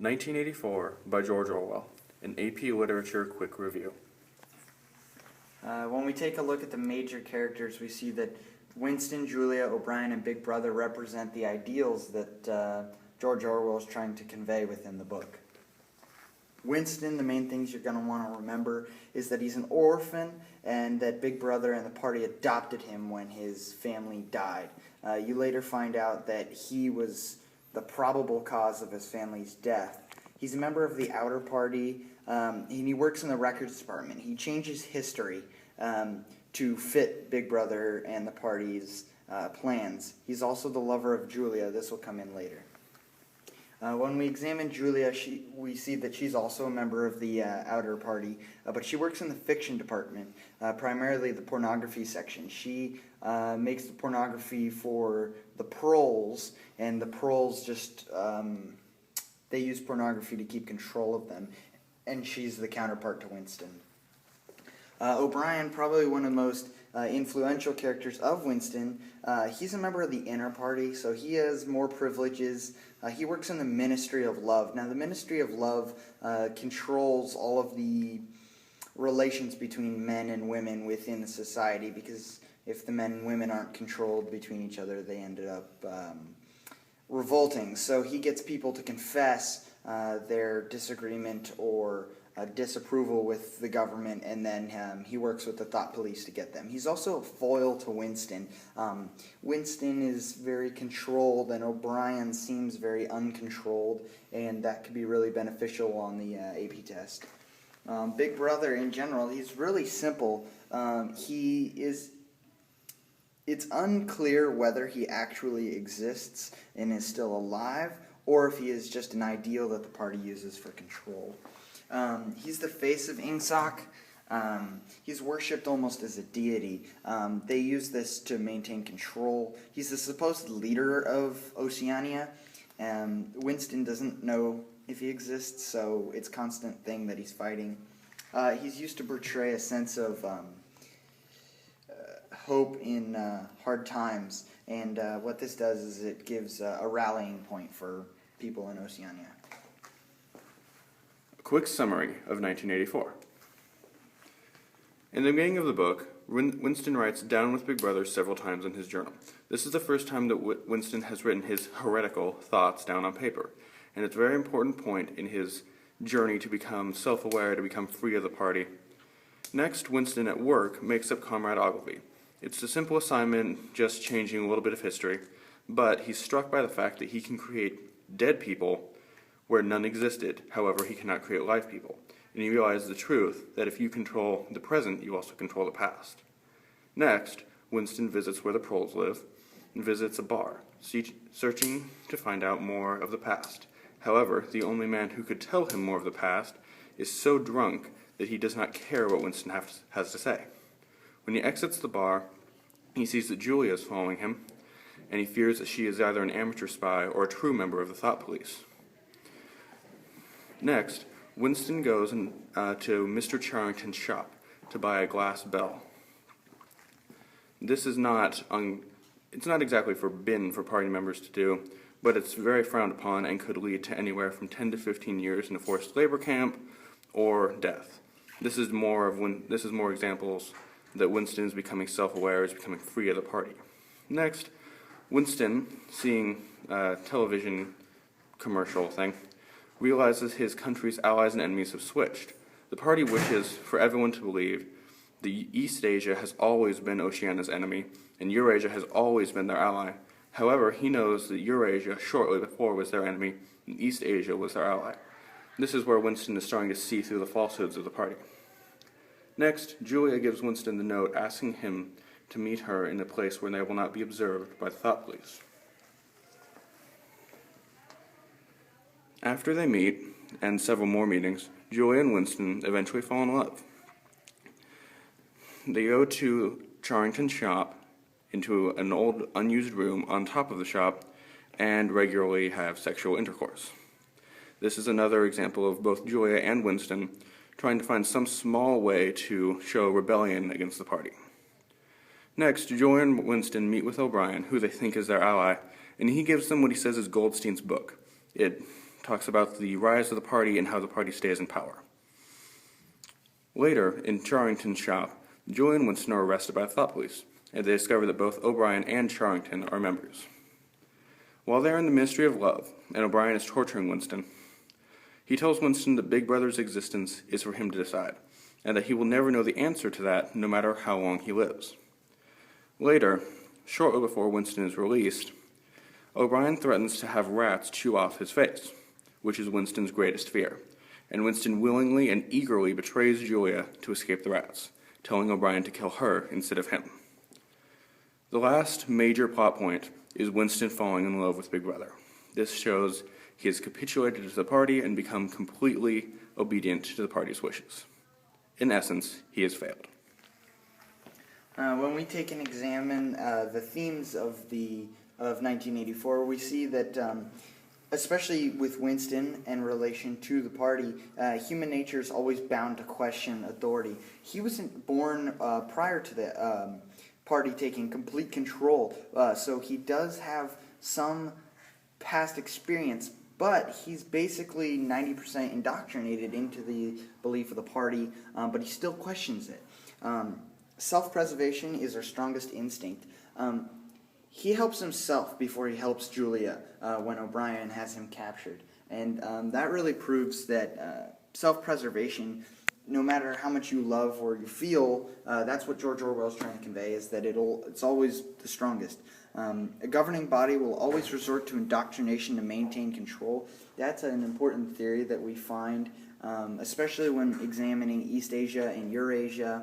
1984 by George Orwell, an AP Literature Quick Review. When we take a look at the major characters, we see that Winston, Julia, O'Brien, and Big Brother represent the ideals that George Orwell is trying to convey within the book. Winston, the main things you're going to want to remember is that he's an orphan and that Big Brother and the party adopted him when his family died. You later find out that he was the probable cause of his family's death. He's a member of the Outer Party, and he works in the records department. He changes history to fit Big Brother and the party's plans. He's also the lover of Julia. This will come in later. When we examine Julia, we see that she's also a member of the Outer Party, but she works in the fiction department, primarily the pornography section. She makes the pornography for the proles, and the proles just, they use pornography to keep control of them, and she's the counterpart to Winston. O'Brien, probably one of the most influential characters of Winston, he's a member of the Inner Party, so he has more privileges. He works in the Ministry of Love. Now, the Ministry of Love controls all of the relations between men and women within the society, because if the men and women aren't controlled between each other, they ended up revolting. So he gets people to confess their disagreement or disapproval with the government, and then he works with the thought police to get them. He's also a foil to Winston. Winston is very controlled, and O'Brien seems very uncontrolled, and that could be really beneficial on the AP test. Big Brother, in general, he's really simple. It's unclear whether he actually exists and is still alive, or if he is just an ideal that the party uses for control. He's the face of Ingsoc. He's worshipped almost as a deity. They use this to maintain control. He's the supposed leader of Oceania. Winston doesn't know if he exists, so it's a constant thing that he's fighting. He's used to portray a sense of hope in hard times, and what this does is it gives a rallying point for people in Oceania. Quick summary of 1984. In the beginning of the book, Winston writes down with Big Brother several times in his journal. This is the first time that Winston has written his heretical thoughts down on paper, and it's a very important point in his journey to become self-aware, to become free of the party. Next, Winston at work makes up Comrade Ogilvy. It's a simple assignment, just changing a little bit of history, but he's struck by the fact that he can create dead people where none existed. However, he cannot create live people. And he realizes the truth that if you control the present, you also control the past. Next, Winston visits where the proles live and visits a bar, searching to find out more of the past. However, the only man who could tell him more of the past is so drunk that he does not care what Winston has to say. When he exits the bar, he sees that Julia is following him, and he fears that she is either an amateur spy or a true member of the thought police. Next, Winston goes to Mr. Charrington's shop to buy a glass bell. This is it's not exactly forbidden for party members to do, but it's very frowned upon and could lead to anywhere from 10 to 15 years in a forced labor camp or death. This is more examples that Winston is becoming self-aware, is becoming free of the party. Next, Winston, seeing a television commercial thing, realizes his country's allies and enemies have switched. The party wishes for everyone to believe that East Asia has always been Oceania's enemy, and Eurasia has always been their ally. However, he knows that Eurasia, shortly before, was their enemy, and East Asia was their ally. This is where Winston is starting to see through the falsehoods of the party. Next, Julia gives Winston the note asking him to meet her in a place where they will not be observed by the thought police. After they meet, and several more meetings, Julia and Winston eventually fall in love. They go to Charrington's shop, into an old unused room on top of the shop, and regularly have sexual intercourse. This is another example of both Julia and Winston trying to find some small way to show rebellion against the party. Next, Julia and Winston meet with O'Brien, who they think is their ally, and he gives them what he says is Goldstein's book. It talks about the rise of the party and how the party stays in power. Later, in Charrington's shop, Julia and Winston are arrested by the thought police, and they discover that both O'Brien and Charrington are members. While they're in the Ministry of Love, and O'Brien is torturing Winston, he tells Winston that Big Brother's existence is for him to decide, and that he will never know the answer to that no matter how long he lives. Later, shortly before Winston is released, O'Brien threatens to have rats chew off his face, which is Winston's greatest fear, and Winston willingly and eagerly betrays Julia to escape the rats, telling O'Brien to kill her instead of him. The last major plot point is Winston falling in love with Big Brother. This shows he has capitulated to the party and become completely obedient to the party's wishes. In essence, he has failed. When we take and examine the themes of 1984, we see that, especially with Winston in relation to the party, human nature is always bound to question authority. He wasn't born prior to the party taking complete control, so he does have some past experience, but he's basically 90% indoctrinated into the belief of the party, but he still questions it. Self-preservation is our strongest instinct. He helps himself before he helps Julia when O'Brien has him captured. And that really proves that self-preservation, no matter how much you love or you feel, that's what George Orwell is trying to convey, is that it's always the strongest. A governing body will always resort to indoctrination to maintain control. That's an important theory that we find, especially when examining East Asia and Eurasia.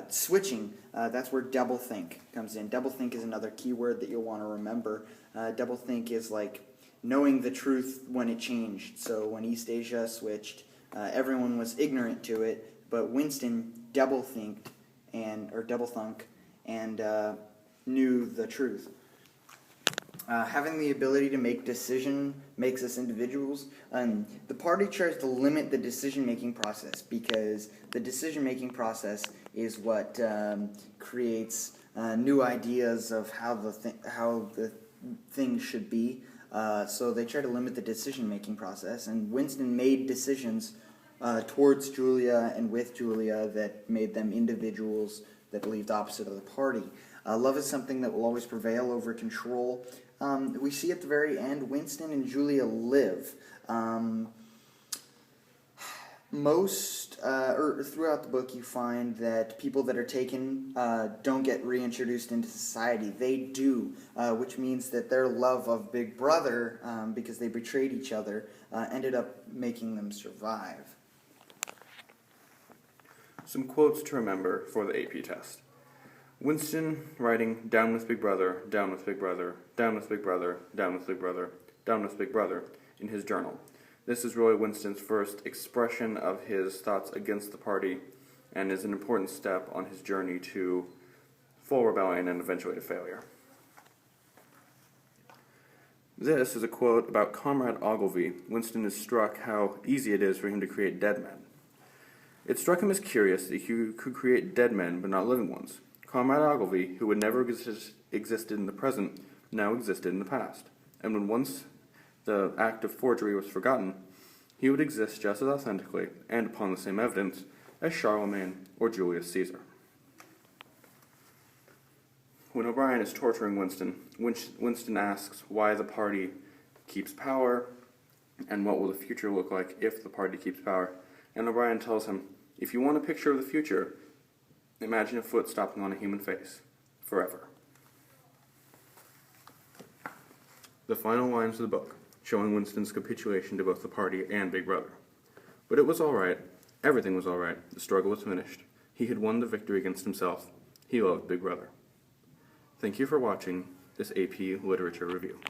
Switching, that's where doublethink comes in. Doublethink is another keyword that you'll want to remember. Doublethink is like knowing the truth when it changed. So when East Asia switched, everyone was ignorant to it, but Winston doublethunk and knew the truth. Having the ability to make decision makes us individuals. The party tries to limit the decision-making process because the decision-making process is what creates new ideas of how the thing should be. So they try to limit the decision-making process, and Winston made decisions towards Julia and with Julia that made them individuals that believed opposite of the party. Love is something that will always prevail over control. We see at the very end, Winston and Julia live. Throughout the book, you find that people that are taken don't get reintroduced into society. They do, which means that their love of Big Brother, because they betrayed each other, ended up making them survive. Some quotes to remember for the AP test. Winston writing, "Down with Big Brother, down with Big Brother, down with Big Brother, down with Big Brother, down with Big Brother," in his journal. This is really Winston's first expression of his thoughts against the party and is an important step on his journey to full rebellion and eventually to failure. This is a quote about Comrade Ogilvy. Winston is struck how easy it is for him to create dead men. It struck him as curious that he could create dead men but not living ones. Comrade Ogilvy, who had never existed in the present, now existed in the past, and when once the act of forgery was forgotten, he would exist just as authentically, and upon the same evidence, as Charlemagne or Julius Caesar. When O'Brien is torturing Winston, Winston asks why the party keeps power, and what will the future look like if the party keeps power, and O'Brien tells him, "If you want a picture of the future, imagine a foot stopping on a human face, forever." The final lines of the book, showing Winston's capitulation to both the party and Big Brother. But it was all right. Everything was all right. The struggle was finished. He had won the victory against himself. He loved Big Brother. Thank you for watching this AP Literature Review.